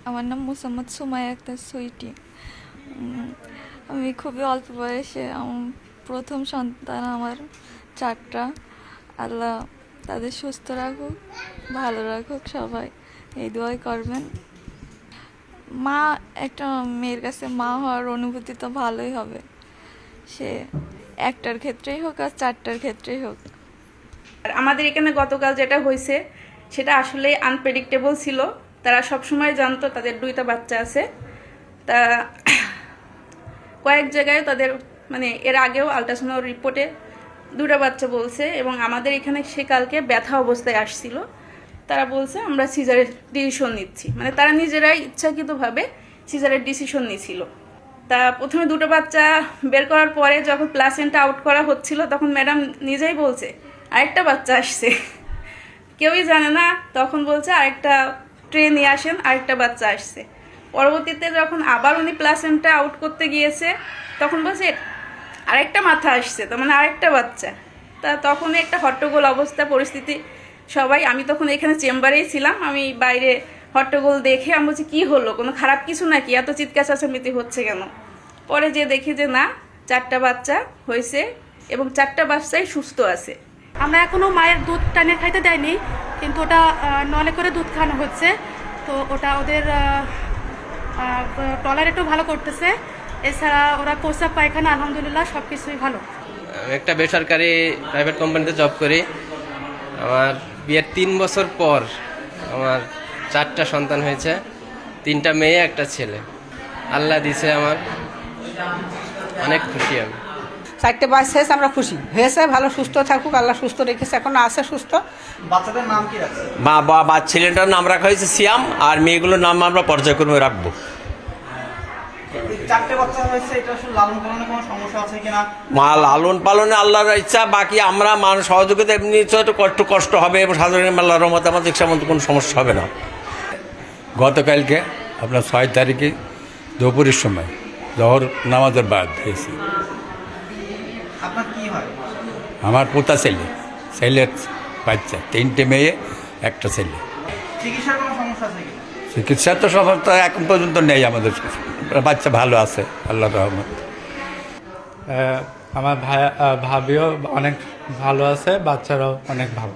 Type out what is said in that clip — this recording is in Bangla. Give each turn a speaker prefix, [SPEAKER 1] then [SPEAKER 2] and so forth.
[SPEAKER 1] আমার নাম মোসাম্মদ সুমাইয়া আক্তার সুইটি। আমি খুবই অল্প বয়সে প্রথম সন্তান আমার 4টা। আল্লাহ তাদের সুস্থ রাখুক, ভালো রাখুক, সবাই এই দোয়াই করবেন। মা একটা মেয়ের কাছে মা হওয়ার অনুভূতি তো ভালোই হবে, সে একটার ক্ষেত্রেই হোক আর 4টার ক্ষেত্রেই হোক।
[SPEAKER 2] আমাদের এখানে গতকাল যেটা হয়েছে সেটা আসলে আনপ্রেডিক্টেবল ছিল। তারা সবসময় জানতো তাদের 2টা বাচ্চা আছে। তা কয়েক জায়গায় তাদের এর আগেও আল্ট্রাসাউন্ড রিপোর্টে 2টা বাচ্চা বলছে, এবং আমাদের এখানে সে কালকে ব্যথা অবস্থায় আসছিল। তারা বলছে আমরা সিজারের ডিসিশন নিচ্ছি, তারা নিজেরাই ইচ্ছাকৃতভাবে সিজারের ডিসিশন নিয়েছিল। তা প্রথমে 2টা বাচ্চা বের করার পরে যখন প্লাসেন্টা আউট করা হচ্ছিল তখন ম্যাডাম নিজেই বলছে আরেকটা বাচ্চা আসছে, কেউই জানে না। তখন বলছে আরেকটা ট্রে নিয়ে আসেন, আরেকটা বাচ্চা আসছে। পরবর্তীতে যখন আবার উনি প্লাসেন্টা আউট করতে গিয়েছে তখন বলছে আরেকটা মাথা আসছে, তার আরেকটা বাচ্চা। তা তখনই একটা হট্টগোল অবস্থা পরিস্থিতি সবাই। আমি তখন এখানে চেম্বারেই ছিলাম, আমি বাইরে হট্টগোল দেখে আমি বলছি কী হলো, কোনো খারাপ কিছু নাকি, এত চিৎকার চেঁচামেচি হচ্ছে কেন? পরে যে দেখি যে না, 4টা বাচ্চা হয়েছে এবং 4টা বাচ্চাই সুস্থ আছে।
[SPEAKER 3] আমরা এখনও মায়ের দুধ টানে খাইতে দেয়নি, কিন্তু ওটা নলে করে দুধ খাওয়ানো হচ্ছে। তো ওটা ওদের টলারেটও ভালো করতেছে। এছাড়া ওরা প্রস্রাব পায়খানা আলহামদুলিল্লাহ সব কিছুই ভালো।
[SPEAKER 4] একটা বেসরকারি প্রাইভেট কোম্পানিতে জব করি। আমার বিয়ের 3 বছর পর আমার 4টা সন্তান হয়েছে, 3টা মেয়ে, একটা ছেলে। আল্লাহ দিছে, আমার অনেক খুশি আমি।
[SPEAKER 5] 4টে বাচ্চা হয়েছে, আমরা খুশি হয়েছে। ভালো সুস্থ থাকুক, আল্লাহ সুস্থ রেখেছে, এখন আছে সুস্থ।
[SPEAKER 6] বাচ্চাদের নাম কি রাখছে?
[SPEAKER 7] ছেলেটার নাম রাখা হয়েছে সিয়াম, আর মেয়েগুলোর নাম আমরা পর্যায়ক্রমে রাখবো।
[SPEAKER 6] 4টে বাচ্চা হয়েছে, এটা আসলে লালন পালনে কোনো সমস্যা আছে কিনা?
[SPEAKER 7] লালন পালনে আল্লাহর ইচ্ছা, বাকি আমরা মানুষ সহযোগিতা এমনি একটু কষ্ট হবে, এবং সাধারণ আল্লাহর রহমতে আমাদের সেমন কোনো সমস্যা হবে না।
[SPEAKER 8] গতকালকে আপনার 6 তারিখে দুপুরের সময় জহর নামাজের বাদ হয়েছে।
[SPEAKER 6] আপনার কি হয়?
[SPEAKER 8] আমার পোতা ছেলের বাচ্চা, 3টে মেয়ে, একটা ছেলে।
[SPEAKER 6] চিকিৎসার কোনো সমস্যা আছে কিনা?
[SPEAKER 8] চিকিৎসা তো সমস্যা এখন পর্যন্ত নেই, আমাদের বাচ্চা ভালো আছে আল্লাহর রহমত।
[SPEAKER 9] আমার ভাবিও অনেক ভালো আছে, বাচ্চারাও অনেক ভালো।